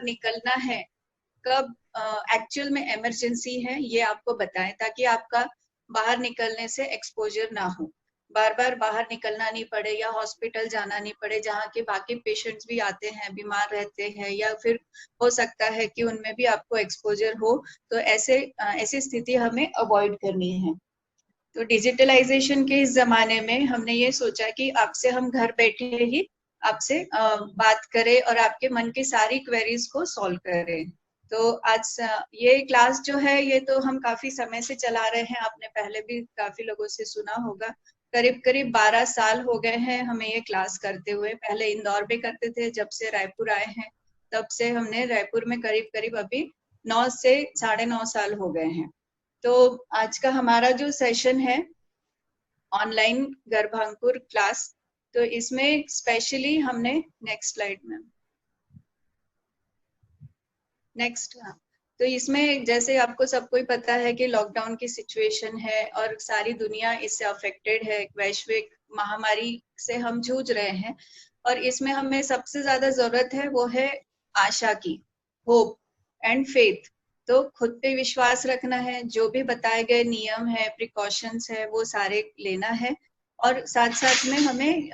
निकलना है, कब एक्चुअल में इमरजेंसी है, ये आपको बताएं, ताकि आपका बाहर निकलने से एक्सपोजर ना हो, बार बार बाहर निकलना नहीं पड़े या हॉस्पिटल जाना नहीं पड़े, जहाँ के बाकी पेशेंट्स भी आते हैं, बीमार रहते हैं, या फिर हो सकता है कि उनमें भी आपको एक्सपोजर हो। तो ऐसी स्थिति हमें अवॉइड करनी है। तो डिजिटलाइजेशन के इस जमाने में हमने ये सोचा कि आपसे हम घर बैठे ही आपसे बात करें और आपके मन की सारी क्वेरीज को सॉल्व करें। तो आज ये क्लास जो है, ये तो हम काफी समय से चला रहे हैं, आपने पहले भी काफी लोगों से सुना होगा। करीब करीब 12 साल हो गए हैं हमें ये क्लास करते हुए। पहले इंदौर में करते थे, जब से रायपुर आए हैं तब से हमने रायपुर में करीब करीब अभी 9 से 9.5 साल हो गए हैं। तो आज का हमारा जो सेशन है ऑनलाइन गर्भांकुर क्लास, तो इसमें स्पेशली हमने नेक्स्ट स्लाइड में नेक्स्ट हाँ, तो इसमें जैसे आपको सबको ही पता है कि लॉकडाउन की सिचुएशन है और सारी दुनिया इससे अफेक्टेड है, वैश्विक महामारी से हम जूझ रहे हैं। और इसमें हमें सबसे ज्यादा जरूरत है वो है आशा की, होप एंड फेथ। तो खुद पे विश्वास रखना है, जो भी बताए गए नियम है, प्रिकॉशंस है, वो सारे लेना है। और साथ साथ में हमें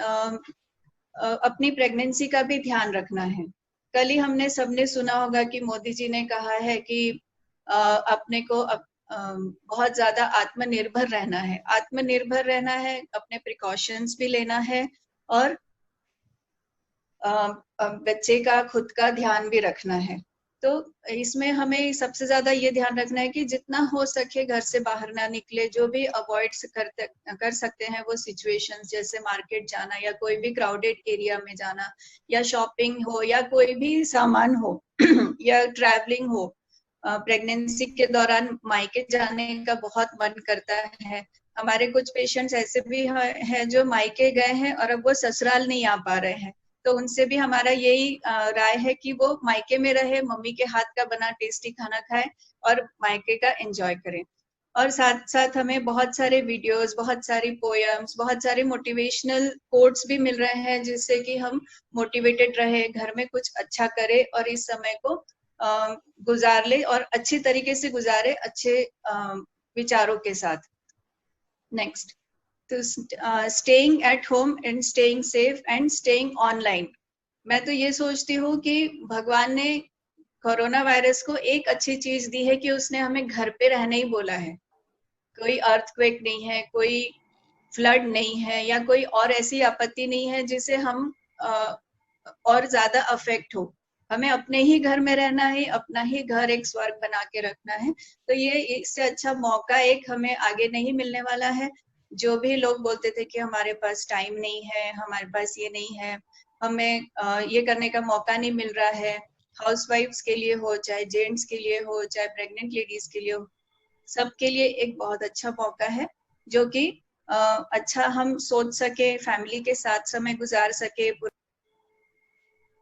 अपनी प्रेगनेंसी का भी ध्यान रखना है। कल ही हमने सबने सुना होगा कि मोदी जी ने कहा है कि अपने को बहुत ज्यादा आत्मनिर्भर रहना है। आत्मनिर्भर रहना है, अपने प्रिकॉशंस भी लेना है, और बच्चे का खुद का ध्यान भी रखना है। तो इसमें हमें सबसे ज्यादा ये ध्यान रखना है कि जितना हो सके घर से बाहर ना निकले। जो भी अवॉइड कर सकते हैं वो सिचुएशंस, जैसे मार्केट जाना या कोई भी क्राउडेड एरिया में जाना, या शॉपिंग हो या कोई भी सामान हो या ट्रैवलिंग हो। प्रेगनेंसी के दौरान मायके जाने का बहुत मन करता है। हमारे कुछ पेशेंट्स ऐसे भी हैं जो मायके गए हैं और अब वो ससुराल नहीं आ पा रहे हैं। तो उनसे भी हमारा यही राय है कि वो मायके में रहे, मम्मी के हाथ का बना टेस्टी खाना खाए और मायके का एंजॉय करें। और साथ साथ हमें बहुत सारे वीडियोस, बहुत सारी पोयम्स, बहुत सारे मोटिवेशनल कोट्स भी मिल रहे हैं, जिससे कि हम मोटिवेटेड रहे, घर में कुछ अच्छा करें और इस समय को गुजार ले और अच्छे तरीके से गुजारे, अच्छे विचारों के साथ। नेक्स्ट, तो staying at home and staying safe and staying online. मैं तो ये सोचती हूँ कि भगवान ने कोरोना वायरस को एक अच्छी चीज दी है कि उसने हमें घर पे रहने ही बोला है। कोई अर्थक्वेक नहीं है, कोई फ्लड नहीं है, या कोई और ऐसी आपत्ति नहीं है जिसे हम और ज्यादा अफेक्ट हो। हमें अपने ही घर में रहना है, अपना ही घर एक स्वर्ग बना के रखना है। तो ये इससे अच्छा मौका एक हमें आगे नहीं मिलने वाला है। जो भी लोग बोलते थे कि हमारे पास टाइम नहीं है, हमारे पास ये नहीं है, हमें ये करने का मौका नहीं मिल रहा है, हाउसवाइफ्स के लिए हो, चाहे जेंट्स के लिए हो, चाहे प्रेग्नेंट लेडीज के लिए हो, सबके लिए एक बहुत अच्छा मौका है, जो कि अच्छा हम सोच सके, फैमिली के साथ समय गुजार सके।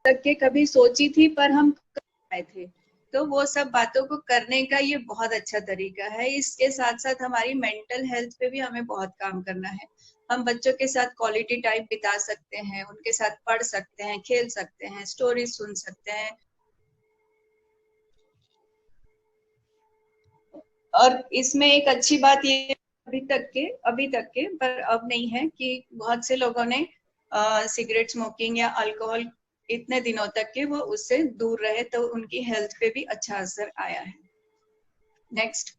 तक के कभी सोची थी पर हम कर पाए थे, तो वो सब बातों को करने का ये बहुत अच्छा तरीका है। इसके साथ साथ हमारी मेंटल हेल्थ पे भी हमें बहुत काम करना है। हम बच्चों के साथ क्वालिटी टाइम बिता सकते हैं, उनके साथ पढ़ सकते हैं, खेल सकते हैं, स्टोरी सुन सकते हैं। और इसमें एक अच्छी बात ये अभी तक के पर अब नहीं है कि बहुत से लोगों ने सिगरेट स्मोकिंग या अल्कोहल इतने दिनों तक के वो उससे दूर रहे, तो उनकी हेल्थ पे भी अच्छा असर आया है। नेक्स्ट,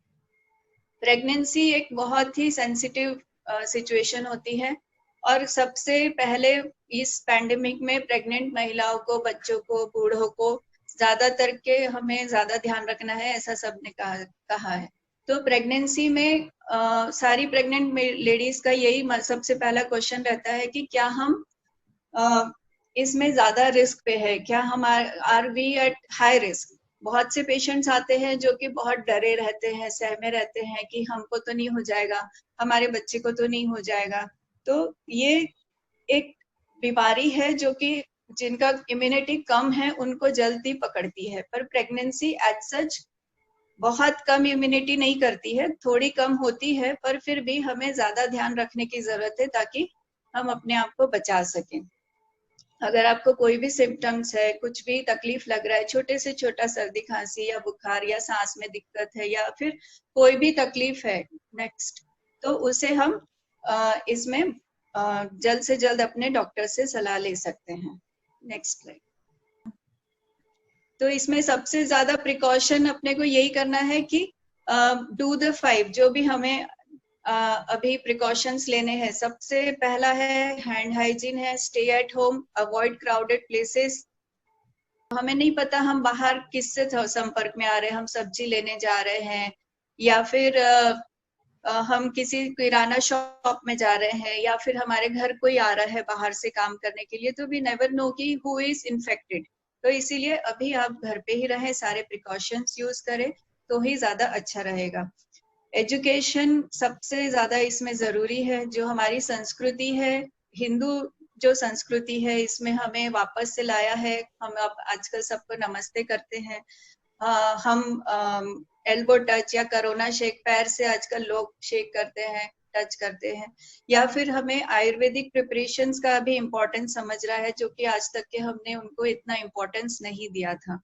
प्रेगनेंसी एक बहुत ही सेंसिटिव सिचुएशन होती है, और सबसे पहले इस पैंडेमिक में प्रेग्नेंट महिलाओं को, बच्चों को, बूढ़ों को ज्यादातर के हमें ज्यादा ध्यान रखना है, ऐसा सबने कहा है। तो प्रेगनेंसी में सारी प्रेग्नेंट लेडीज का यही सबसे पहला क्वेश्चन रहता है कि क्या हम इसमें ज्यादा रिस्क पे है, क्या हम are we at high risk. बहुत से पेशेंट्स आते हैं जो कि बहुत डरे रहते हैं, सहमे रहते हैं कि हमको तो नहीं हो जाएगा, हमारे बच्चे को तो नहीं हो जाएगा। तो ये एक बीमारी है जो कि जिनका इम्यूनिटी कम है उनको जल्दी पकड़ती है, पर प्रेगनेंसी एज सच बहुत कम इम्यूनिटी नहीं करती है, थोड़ी कम होती है, पर फिर भी हमें ज्यादा ध्यान रखने की जरूरत है ताकि हम अपने आप को बचा सकें। अगर आपको कोई भी सिम्टम्स है, कुछ भी तकलीफ लग रहा है, छोटे से छोटा सर्दी खांसी या बुखार या सांस में दिक्कत है या फिर कोई भी तकलीफ है, नेक्स्ट, तो उसे हम इसमें जल्द से जल्द अपने डॉक्टर से सलाह ले सकते हैं। Next slide. तो इसमें सबसे ज्यादा प्रिकॉशन अपने को यही करना है कि डू द 5 जो भी हमें अभी प्रिकॉशंस लेने हैं। सबसे पहला है हैंड हाइजीन है, stay at home, avoid crowded places. हमें नहीं पता हम बाहर किससे संपर्क में आ रहे हैं, हम सब्जी लेने जा रहे हैं या फिर हम किसी किराना शॉप में जा रहे हैं या फिर हमारे घर कोई आ रहा है बाहर से काम करने के लिए, तो वी नेवर नो कि हु इज इन्फेक्टेड। तो इसीलिए अभी आप घर पे ही रहें, सारे प्रिकॉशंस यूज करें तो ही ज्यादा अच्छा रहेगा। एजुकेशन सबसे ज्यादा इसमें जरूरी है। जो हमारी संस्कृति है, हिंदू जो संस्कृति है, इसमें हमें वापस से लाया है। हम अब आजकल सबको नमस्ते करते हैं। हम एल्बो टच या कोरोना शेक, पैर से आजकल लोग शेक करते हैं, टच करते हैं। या फिर हमें आयुर्वेदिक प्रिपरेशंस का भी इम्पोर्टेंस समझ रहा है, जो कि आज तक के हमने उनको इतना इम्पोर्टेंस नहीं दिया था।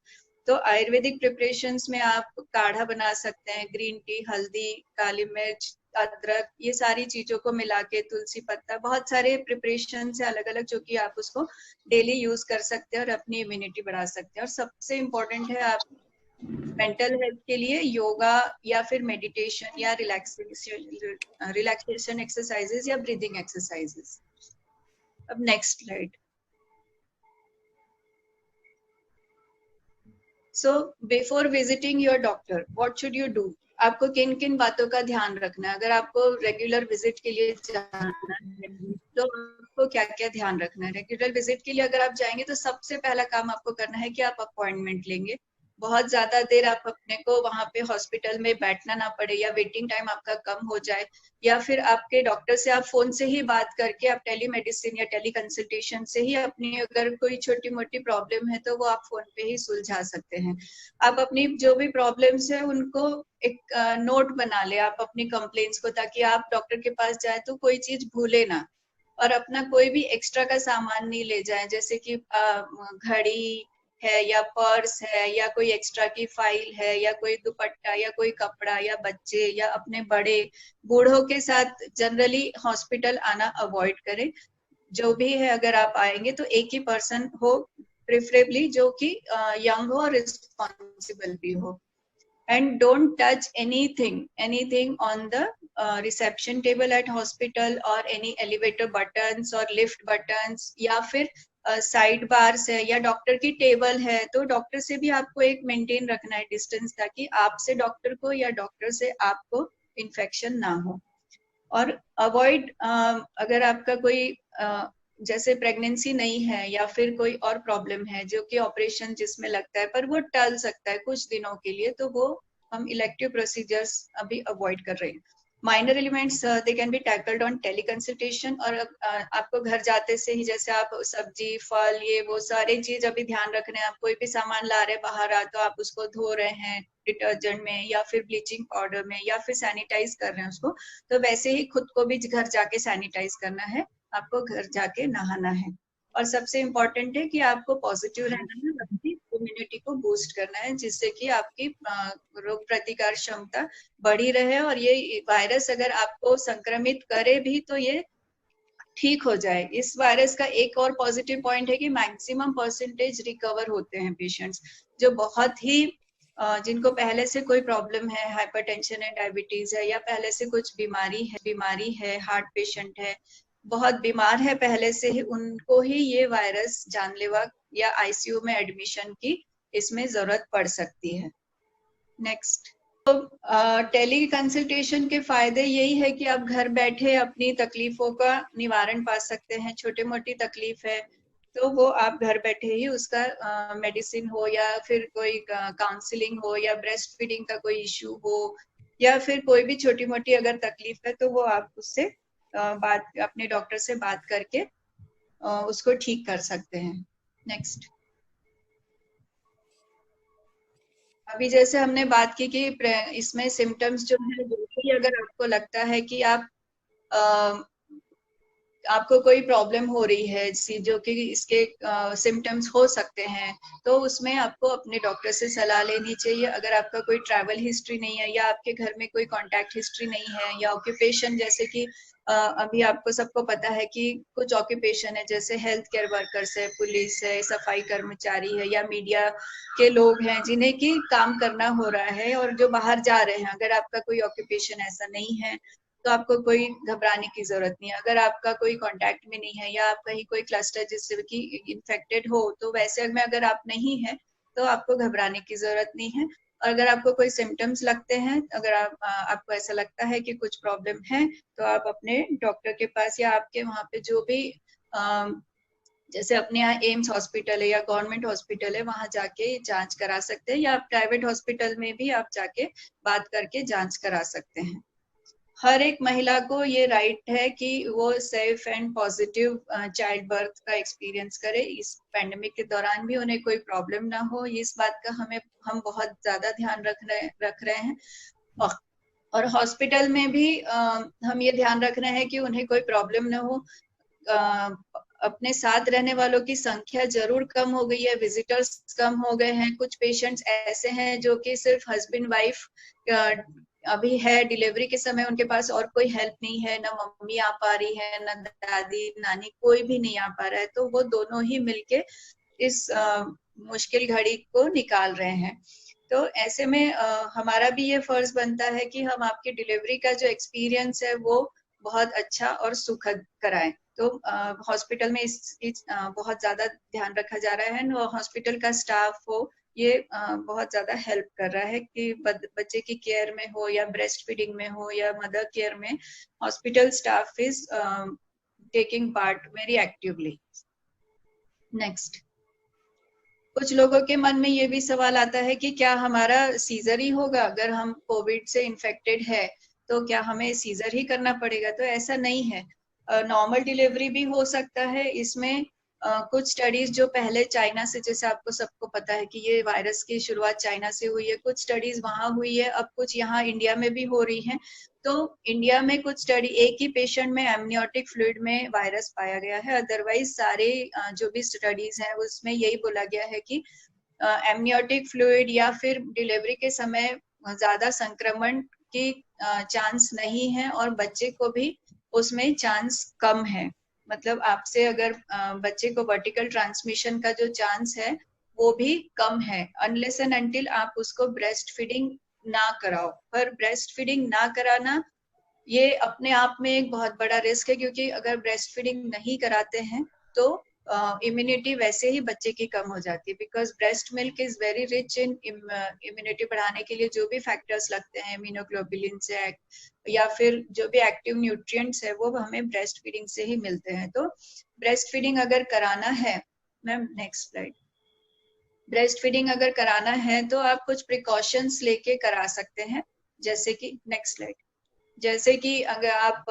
तो आयुर्वेदिक प्रिपरेशंस में आप काढ़ा बना सकते हैं, ग्रीन टी, हल्दी, काली मिर्च, अदरक, ये सारी चीजों को मिला के, तुलसी पत्ता, बहुत सारे प्रिपरेशन है अलग अलग, जो कि आप उसको डेली यूज कर सकते हैं और अपनी इम्यूनिटी बढ़ा सकते हैं। और सबसे इम्पोर्टेंट है, आप मेंटल हेल्थ के लिए योगा या फिर मेडिटेशन या रिलैक्सेशन एक्सरसाइजेस या ब्रीदिंग एक्सरसाइजेस। अब next slide. So before visiting your doctor, what should you do? आपको किन किन बातों का ध्यान रखना है? अगर आपको रेगुलर विजिट के लिए जाना है तो आपको क्या क्या ध्यान रखना है? रेगुलर विजिट के लिए अगर आप जाएंगे तो सबसे पहला काम आपको करना है कि आप अपॉइंटमेंट लेंगे। बहुत ज्यादा देर आप अपने को वहां पे हॉस्पिटल में बैठना ना पड़े या वेटिंग टाइम आपका कम हो जाए, या फिर आपके डॉक्टर से आप फोन से ही बात करके, आप टेलीमेडिसिन या टेली कंसल्टेशन से ही अपनी अगर कोई छोटी मोटी प्रॉब्लम है तो वो आप फोन पे ही सुलझा सकते हैं। आप अपनी जो भी प्रॉब्लम्स है उनको एक नोट बना ले आप अपनी कंप्लेंट्स को, ताकि आप डॉक्टर के पास जाए तो कोई चीज भूले ना, और अपना कोई भी एक्स्ट्रा का सामान नहीं ले जाए, जैसे कि घड़ी है या पर्स है या कोई एक्स्ट्रा की फाइल है या कोई दुपट्टा या कोई कपड़ा, या बच्चे या अपने बड़े बूढ़ों के साथ जनरली हॉस्पिटल आना अवॉइड करें। जो भी है, अगर आप आएंगे तो एक ही पर्सन हो, प्रेफरेबली जो कि यंग हो और रिस्पॉन्सिबल भी हो। And don't touch anything on the reception table at hospital, or any elevator buttons or lift buttons, या फिर साइड बार्स है या डॉक्टर की टेबल है, तो डॉक्टर से भी आपको एक मेंटेन रखना है डिस्टेंस, ताकि आपसे डॉक्टर को या डॉक्टर से आपको इन्फेक्शन ना हो। और अवॉइड, अगर आपका कोई जैसे प्रेगनेंसी नहीं है या फिर कोई और प्रॉब्लम है जो कि ऑपरेशन जिसमें लगता है पर वो टल सकता है कुछ दिनों के लिए, तो वो हम इलेक्टिव प्रोसीजर्स अभी अवॉइड कर रहे हैं। Minor elements they can be tackled on tele consultation. और आपको घर जाते से ही, जैसे आप सब्जी, फल, ये वो सारे चीज अभी ध्यान रख रहे हैं, आप कोई भी सामान ला रहे हैं बाहर आ, तो आप उसको धो रहे हैं डिटर्जेंट में या फिर ब्लीचिंग पाउडर में या फिर सैनिटाइज कर रहे हैं उसको, तो वैसे ही खुद को भी घर जाके सैनिटाइज करना है, आपको घर जाके नहाना है। और सबसे इम्पोर्टेंट है कि आपको पॉजिटिव रहना है, अपनी इम्यूनिटी को बूस्ट करना है, जिससे कि आपकी रोग प्रतिकार क्षमता बढ़ी रहे, और ये वायरस अगर आपको संक्रमित करे भी तो ये ठीक हो जाए। इस वायरस का एक और पॉजिटिव पॉइंट है कि मैक्सिमम परसेंटेज रिकवर होते हैं पेशेंट्स, जो बहुत ही जिनको पहले से कोई प्रॉब्लम है, हाइपरटेंशन है, डायबिटीज है, या पहले से कुछ बीमारी है, हार्ट पेशेंट है, बहुत बीमार है पहले से ही, उनको ही ये वायरस जानलेवा या आईसीयू में एडमिशन की इसमें जरूरत पड़ सकती है। नेक्स्ट। तो टेली कंसल्टेशन के फायदे यही है कि आप घर बैठे अपनी तकलीफों का निवारण पा सकते हैं। छोटी मोटी तकलीफ है तो वो आप घर बैठे ही उसका मेडिसिन हो, या फिर कोई काउंसलिंग हो, या ब्रेस्ट फीडिंग का कोई इश्यू हो, या फिर कोई भी छोटी मोटी अगर तकलीफ है तो वो आप उससे बात, अपने डॉक्टर से बात करके उसको ठीक कर सकते हैं। नेक्स्ट। अभी जैसे हमने बात की कि इसमें सिम्टम्स जो है, अगर आपको लगता है कि आप आपको कोई प्रॉब्लम हो रही है जो कि इसके सिम्टम्स हो सकते हैं, तो उसमें आपको अपने डॉक्टर से सलाह लेनी चाहिए। अगर आपका कोई ट्रैवल हिस्ट्री नहीं है या आपके घर में कोई कॉन्टैक्ट हिस्ट्री नहीं है, या ऑक्यूपेशन जैसे कि अभी आपको सबको पता है कि कुछ ऑक्यूपेशन है जैसे हेल्थ केयर वर्कर्स है, पुलिस है, सफाई कर्मचारी है, या मीडिया के लोग हैं जिन्हें की काम करना हो रहा है और जो बाहर जा रहे हैं, अगर आपका कोई ऑक्यूपेशन ऐसा नहीं है तो आपको कोई घबराने की जरूरत नहीं है। अगर आपका कोई कांटेक्ट में नहीं है या आप कहीं कोई क्लस्टर जिससे कि इन्फेक्टेड हो, तो वैसे में अगर आप नहीं है तो आपको घबराने की जरूरत नहीं है। और अगर आपको कोई सिम्टम्स लगते हैं, अगर आपको ऐसा लगता है कि कुछ प्रॉब्लम है, तो आप अपने डॉक्टर के पास या आपके वहाँ पे जो भी जैसे अपने यहाँ एम्स हॉस्पिटल है या गवर्नमेंट हॉस्पिटल है, वहां जाके जांच करा सकते हैं, या आप प्राइवेट हॉस्पिटल में भी आप जाके बात करके जांच करा सकते हैं। हर एक महिला को ये राइट है कि वो safe and positive child birth का एक्सपीरियंस करे। इस पैंडेमिक के दौरान भी उन्हें कोई प्रॉब्लम ना हो, इस बात का हम बहुत ज्यादा ध्यान रख रहे हैं। और हॉस्पिटल में भी हम ये ध्यान रख रहे हैं कि उन्हें कोई प्रॉब्लम ना हो। अपने साथ रहने वालों की संख्या जरूर कम हो गई है, विजिटर्स कम हो गए हैं। कुछ पेशेंट्स ऐसे हैं जो कि सिर्फ हस्बैंड वाइफ अभी है, डिलीवरी के समय उनके पास और कोई हेल्प नहीं है, ना मम्मी आ पा रही है, ना दादी नानी, कोई भी नहीं आ पा रहा है, तो वो दोनों ही मिलके इस मुश्किल घड़ी को निकाल रहे हैं। तो ऐसे में हमारा भी ये फर्ज बनता है कि हम आपकी डिलीवरी का जो एक्सपीरियंस है वो बहुत अच्छा और सुखद कराएं। तो हॉस्पिटल में इस बहुत ज्यादा ध्यान रखा जा रहा है। हॉस्पिटल का स्टाफ हो, ये बहुत ज्यादा हेल्प कर रहा है कि बच्चे की केयर में हो या ब्रेस्ट फीडिंग में हो या मदर केयर में, hospital staff is taking part very actively. Next, कुछ लोगों के मन में ये भी सवाल आता है कि क्या हमारा सीजर ही होगा? अगर हम कोविड से इन्फेक्टेड है तो क्या हमें सीजर ही करना पड़ेगा? तो ऐसा नहीं है, नॉर्मल डिलीवरी भी हो सकता है। इसमें कुछ स्टडीज जो पहले चाइना से, जैसे आपको सबको पता है कि ये वायरस की शुरुआत चाइना से हुई है, कुछ स्टडीज वहां हुई है, अब कुछ यहाँ इंडिया में भी हो रही हैं। तो इंडिया में कुछ स्टडी, एक ही पेशेंट में एमनियोटिक फ्लूइड में वायरस पाया गया है। अदरवाइज सारे जो भी स्टडीज हैं उसमें यही बोला गया है कि एमनियोटिक फ्लूइड या फिर डिलीवरी के समय ज्यादा संक्रमण की चांस नहीं है, और बच्चे को भी उसमें चांस कम है। मतलब आपसे अगर बच्चे को वर्टिकल ट्रांसमिशन का जो चांस है वो भी कम है, अनलेस एंड अनटिल आप उसको ब्रेस्ट फीडिंग ना कराओ। पर ब्रेस्ट फीडिंग ना कराना ये अपने आप में एक बहुत बड़ा रिस्क है, क्योंकि अगर ब्रेस्ट फीडिंग नहीं कराते हैं तो इम्यूनिटी वैसे ही बच्चे की कम हो जाती है, because breast milk is very rich in immunity बढ़ाने के लिए जो भी फैक्टर्स लगते हैं, इम्यूनोग्लोबुलिन से या फिर जो भी एक्टिव न्यूट्रिएंट्स है वो हमें ब्रेस्ट फीडिंग से ही मिलते हैं। तो ब्रेस्ट फीडिंग अगर कराना है, ma'am next slide, breast feeding अगर कराना है तो आप कुछ प्रिकॉशंस लेके करा सकते हैं, जैसे कि नेक्स्ट स्लाइड, जैसे कि अगर आप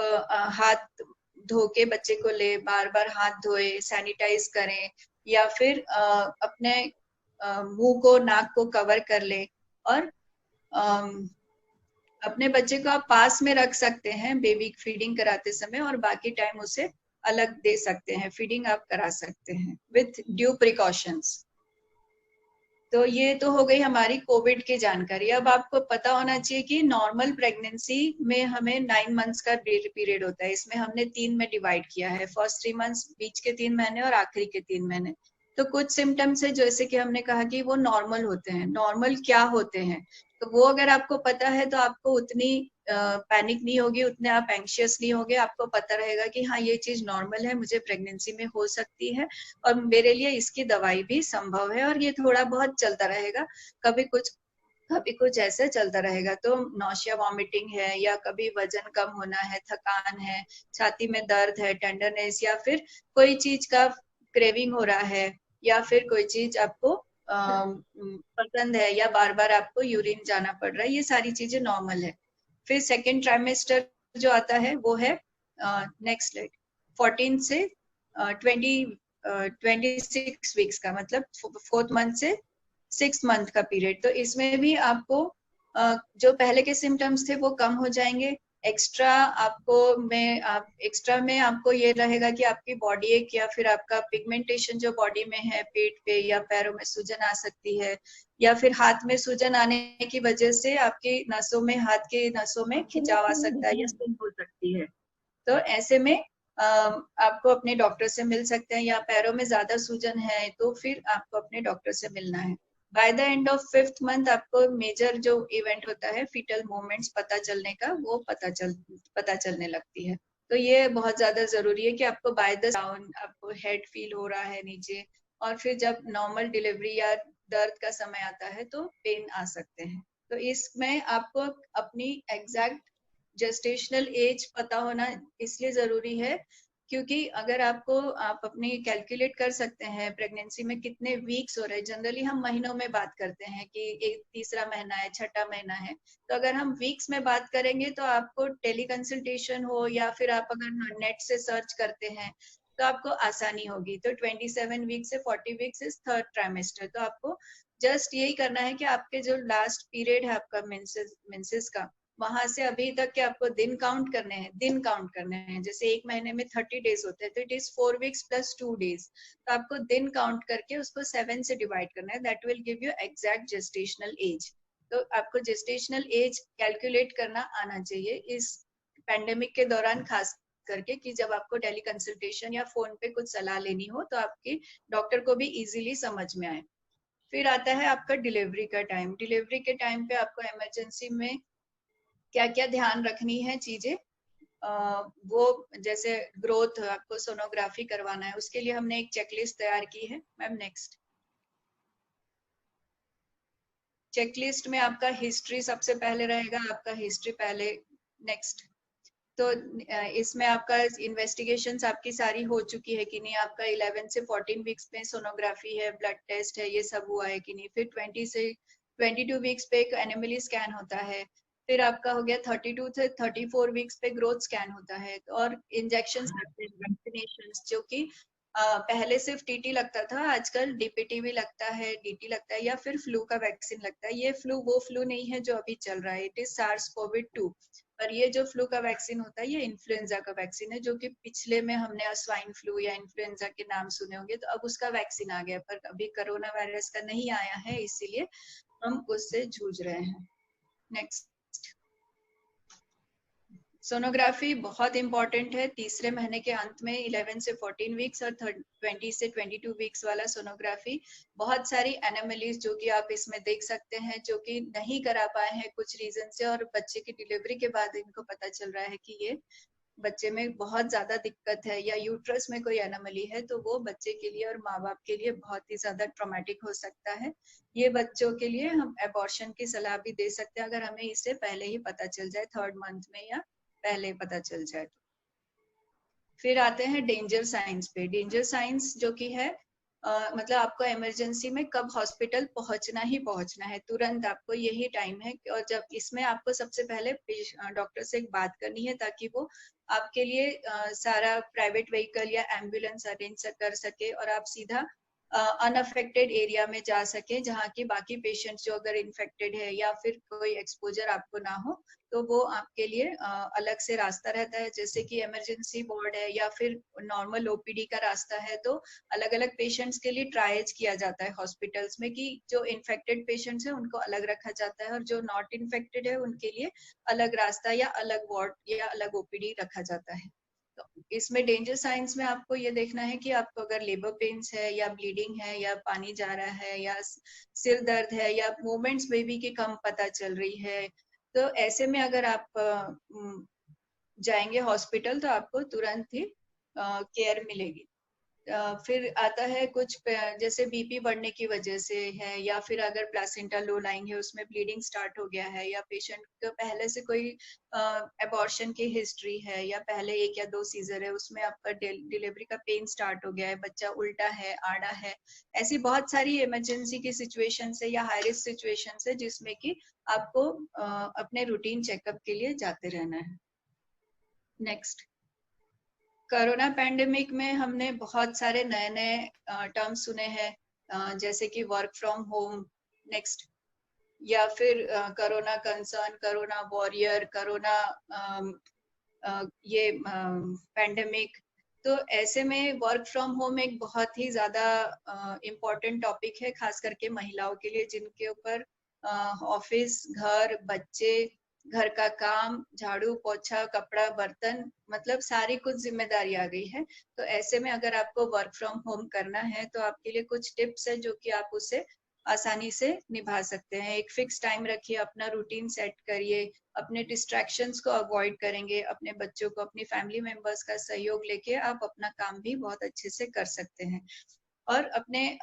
हाथ धो के बच्चे को ले, बार बार हाथ धोए, सैनिटाइज करें, या फिर अपने मुंह को, नाक को कवर कर ले, और अपने बच्चे को आप पास में रख सकते हैं बेबी फीडिंग कराते समय, और बाकी टाइम उसे अलग दे सकते हैं, फीडिंग आप करा सकते हैं विथ ड्यू प्रिकॉशंस। तो ये तो हो गई हमारी कोविड की जानकारी। अब आपको पता होना चाहिए कि नॉर्मल प्रेगनेंसी में हमें 9 मंथ्स का पीरियड होता है। इसमें हमने 3 में डिवाइड किया है, फर्स्ट 3 मंथ्स, बीच के 3 महीने और आखिरी के 3 महीने। तो कुछ सिम्टम्स है जैसे कि हमने कहा कि वो नॉर्मल होते हैं। नॉर्मल क्या होते हैं, तो वो अगर आपको पता है तो आपको उतनी पैनिक नहीं होगी, उतने आप एंशियस नहीं होगे। आपको पता रहेगा कि हाँ ये चीज नॉर्मल है, मुझे प्रेगनेंसी में हो सकती है और मेरे लिए इसकी दवाई भी संभव है, और ये थोड़ा बहुत चलता रहेगा, कभी कुछ ऐसा चलता रहेगा। तो नौशिया वॉमिटिंग है, या कभी वजन कम होना है, थकान है, छाती में दर्द है, टेंडरनेस, या फिर कोई चीज का क्रेविंग हो रहा है, या फिर कोई चीज आपको पसंद है, या बार बार आपको यूरिन जाना पड़ रहा है, ये सारी चीजें नॉर्मल है। फिर सेकेंड ट्राइमेस्टर जो आता है वो है नेक्स्ट स्लाइड, 14 से 26 वीक्स का, मतलब 4th मंथ से 6th मंथ का पीरियड। तो इसमें भी आपको जो पहले के सिम्टम्स थे वो कम हो जाएंगे, एक्स्ट्रा में आपको ये रहेगा कि आपकी बॉडी एक या फिर आपका पिगमेंटेशन जो बॉडी में है, पेट पे या पैरों में सूजन आ सकती है, या फिर हाथ में सूजन आने की वजह से आपकी नसों में, हाथ की नसों में खिंचाव आ सकता है या स्किन हो सकती है। तो ऐसे में आपको अपने डॉक्टर से मिल सकते हैं, या पैरों में ज्यादा सूजन है तो फिर आपको अपने डॉक्टर से मिलना है। By the end of 5th month आपको मेजर जो इवेंट होता है फीटल मूवमेंट्स पता चलने का, वो पता चलने लगती है। तो ये बहुत ज्यादा जरूरी है कि आपको बाय द साउंड आपको हेड फील हो रहा है नीचे, और फिर जब नॉर्मल डिलीवरी या दर्द का समय आता है तो पेन आ सकते हैं। तो इसमें आपको अपनी एग्जैक्ट जेस्टेशनल एज पता होना इसलिए जरूरी है क्योंकि अगर आप अपनी कैलकुलेट कर सकते हैं प्रेगनेंसी में कितने वीक्स हो रहे हैं। जनरली हम महीनों में बात करते हैं कि एक तीसरा महीना है, छठा महीना है। तो अगर हम वीक्स में बात करेंगे तो आपको टेली कंसल्टेशन हो या फिर आप अगर नेट से सर्च करते हैं तो आपको आसानी होगी। तो 27 वीक्स से 40 वीक्स इज थर्ड ट्राइमेस्टर। तो आपको जस्ट यही करना है कि आपके जो लास्ट पीरियड है आपका मेंसेस का, वहां से अभी तक के आपको दिन काउंट करने हैं, दिन काउंट करने हैं। जैसे एक महीने में 30 डेज होते हैं तो it is 4 weeks plus 2 days. तो आपको दिन काउंट करके उसको 7 से डिवाइड करना है। That will give you exact gestational age. तो आपको जेस्टेशनल एज कैलकुलेट करना आना चाहिए इस पेंडेमिक के दौरान, खास करके कि जब आपको टेली कंसल्टेशन या फोन पे कुछ सलाह लेनी हो तो आपके डॉक्टर को भी इजीली समझ में आए। फिर आता है आपका डिलीवरी का टाइम। डिलीवरी के टाइम पे आपको इमरजेंसी में क्या क्या ध्यान रखनी है चीजें, वो जैसे ग्रोथ, आपको सोनोग्राफी करवाना है, उसके लिए हमने एक चेकलिस्ट तैयार की है। Ma'am next. चेकलिस्ट में आपका हिस्ट्री सबसे पहले रहेगा, आपका हिस्ट्री पहले। नेक्स्ट। तो इसमें आपका इन्वेस्टिगेशंस आपकी सारी हो चुकी है कि नहीं, आपका 11 से 14 वीक्स में सोनोग्राफी है, ब्लड टेस्ट है, ये सब हुआ है कि नहीं। फिर 20 से 22 वीक्स पे एक एनिमली स्कैन होता है। फिर आपका हो गया 32 से 34 वीक्स पे ग्रोथ स्कैन होता है। और इंजेक्शन वैक्सीनेशन जो कि पहले सिर्फ टीटी लगता था, आजकल डीपीटी भी लगता है, डीटी लगता है, या फिर फ्लू का वैक्सीन लगता है। ये फ्लू वो फ्लू नहीं है जो अभी चल रहा है, इट इज सार्स कोविड 2। पर ये जो फ्लू का वैक्सीन होता है ये इन्फ्लुएंजा का वैक्सीन है, जो कि पिछले में हमने स्वाइन फ्लू या इन्फ्लुएंजा के नाम सुने होंगे। तो अब उसका वैक्सीन आ गया, पर अभी कोरोना वायरस का नहीं आया है, इसीलिए हम उससे जूझ रहे हैं। नेक्स्ट। सोनोग्राफी बहुत इंपॉर्टेंट है। तीसरे महीने के अंत में 11 से 14 वीक्स और 20 से 22 वीक्स वाला सोनोग्राफी। बहुत सारी एनोमलीज जो कि आप इसमें देख सकते हैं जो कि नहीं करा पाए हैं कुछ रीजन से, और बच्चे की डिलीवरी के बाद इनको पता चल रहा है कि ये बच्चे में बहुत ज्यादा दिक्कत है या यूट्रस में कोई एनोमली है, तो वो बच्चे के लिए और माँ बाप के लिए बहुत ही ज्यादा ट्रॉमेटिक हो सकता है। ये बच्चों के लिए हम एबॉर्शन की सलाह भी दे सकते हैं अगर हमें इससे पहले ही पता चल जाए, 3rd मंथ में या पहले पता चल जाए तो। फिर आते हैं डेंजर साइंस पे। डेंजर साइंस जो कि है मतलब आपको इमरजेंसी में कब हॉस्पिटल पहुंचना ही पहुंचना है, तुरंत आपको यही टाइम है। और जब इसमें आपको सबसे पहले डॉक्टर से एक बात करनी है ताकि वो आपके लिए सारा प्राइवेट व्हीकल या एम्बुलेंस अरेंज कर सके और आप सीधा अनअफेक्टेड एरिया में जा सके, जहाँ की बाकी पेशेंट्स जो अगर इन्फेक्टेड है या फिर कोई एक्सपोजर आपको ना हो, तो वो आपके लिए अलग से रास्ता रहता है। जैसे कि इमरजेंसी वार्ड है या फिर नॉर्मल ओपीडी का रास्ता है, तो अलग अलग पेशेंट्स के लिए ट्रायज किया जाता है हॉस्पिटल्स में कि जो इन्फेक्टेड पेशेंट्स है उनको अलग रखा जाता है और जो नॉट इन्फेक्टेड है उनके लिए अलग रास्ता या अलग वार्ड या अलग ओपीडी रखा जाता है। तो इसमें डेंजर साइंस में आपको ये देखना है कि आपको अगर लेबर पेन्स है या ब्लीडिंग है या पानी जा रहा है या सिर दर्द है या मूवमेंट्स बेबी की कम पता चल रही है, तो ऐसे में अगर आप जाएंगे हॉस्पिटल तो आपको तुरंत ही केयर मिलेगी। फिर आता है कुछ जैसे बीपी बढ़ने की वजह से है, या फिर अगर प्लासेंटा लो लाइंग है उसमें ब्लीडिंग स्टार्ट हो गया है, या पेशेंट को पहले से कोई एबॉर्शन की हिस्ट्री है या पहले 1 या 2 सीजर है, उसमें आपका डिलीवरी का पेन स्टार्ट हो गया है, बच्चा उल्टा है, आड़ा है। ऐसी बहुत सारी इमरजेंसी की सिचुएशन है या हाई रिस्क सिचुएशन है जिसमें कि आपको अपने रूटीन चेकअप के लिए जाते रहना है। नेक्स्ट। कोरोना पैंडेमिक में हमने बहुत सारे नए नए टर्म्स सुने हैं, जैसे कि वर्क फ्रॉम होम। नेक्स्ट। या फिर corona concern, corona warrior, corona ये पैंडेमिक। तो ऐसे में वर्क फ्रॉम होम एक बहुत ही ज्यादा इम्पोर्टेंट टॉपिक है, खास करके महिलाओं के लिए, जिनके ऊपर ऑफिस, घर, बच्चे, घर का काम, झाड़ू पोछा, कपड़ा बर्तन, मतलब सारी कुछ जिम्मेदारी आ गई है। तो ऐसे में अगर आपको वर्क फ्रॉम होम करना है तो आपके लिए कुछ टिप्स है जो कि आप उसे आसानी से निभा सकते हैं। एक फिक्स टाइम रखिए, अपना रूटीन सेट करिए, अपने डिस्ट्रैक्शंस को अवॉइड करेंगे, अपने बच्चों को, अपनी फैमिली मेंबर्स का सहयोग लेके आप अपना काम भी बहुत अच्छे से कर सकते हैं। और अपने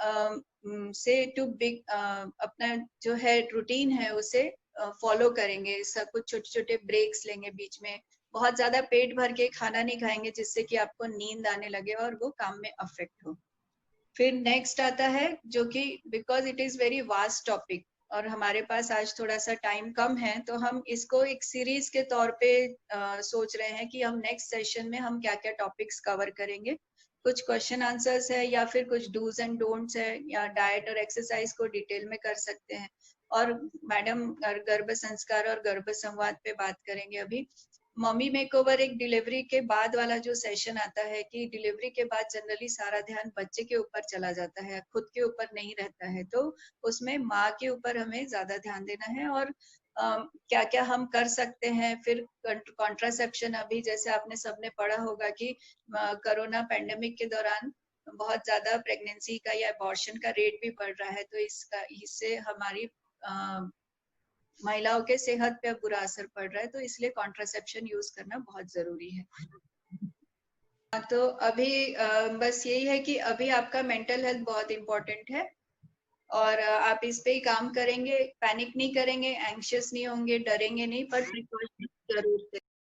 से टू बिग अपना जो है रूटीन है उसे फॉलो करेंगे। सब कुछ छोटे छोटे ब्रेक्स लेंगे बीच में, बहुत ज्यादा पेट भर के खाना नहीं खाएंगे जिससे कि आपको नींद आने लगे और वो काम में अफेक्ट हो। फिर नेक्स्ट आता है जो कि because it is very vast topic और हमारे पास आज थोड़ा सा टाइम कम है, तो हम इसको एक सीरीज के तौर पे सोच रहे हैं कि हम नेक्स्ट सेशन में हम क्या क्या टॉपिक्स कवर करेंगे। कुछ क्वेश्चन आंसर्स है या फिर कुछ डूज एंड डोंट्स है, या डाइट और एक्सरसाइज को डिटेल में कर सकते हैं। और मैडम गर्भ संस्कार और गर्भ संवाद पे बात करेंगे अभी। मम्मी मेकओवर एक डिलीवरी के बाद वाला जो सेशन आता है कि डिलीवरी के बाद जनरली सारा ध्यान बच्चे के ऊपर चला जाता है, खुद के ऊपर नहीं रहता है। तो उसमें माँ के ऊपर हमें ज्यादा ध्यान देना है और क्या क्या हम कर सकते हैं। फिर कॉन्ट्रासेप्शन, अभी जैसे आपने सबने पढ़ा होगा कि कोरोना पेंडेमिक के दौरान बहुत ज्यादा प्रेगनेंसी का या अबॉर्शन का रेट भी बढ़ रहा है। तो इससे हमारी महिलाओं के सेहत पे बुरा असर पड़ रहा है, तो इसलिए कॉन्ट्रासेप्शन यूज करना बहुत जरूरी है। तो अभी बस यही है कि अभी आपका मेंटल हेल्थ बहुत इम्पोर्टेंट है और आप इस पे ही काम करेंगे, पैनिक नहीं करेंगे, एंग्शियस नहीं होंगे, डरेंगे नहीं, पर प्रिकॉशन जरूर से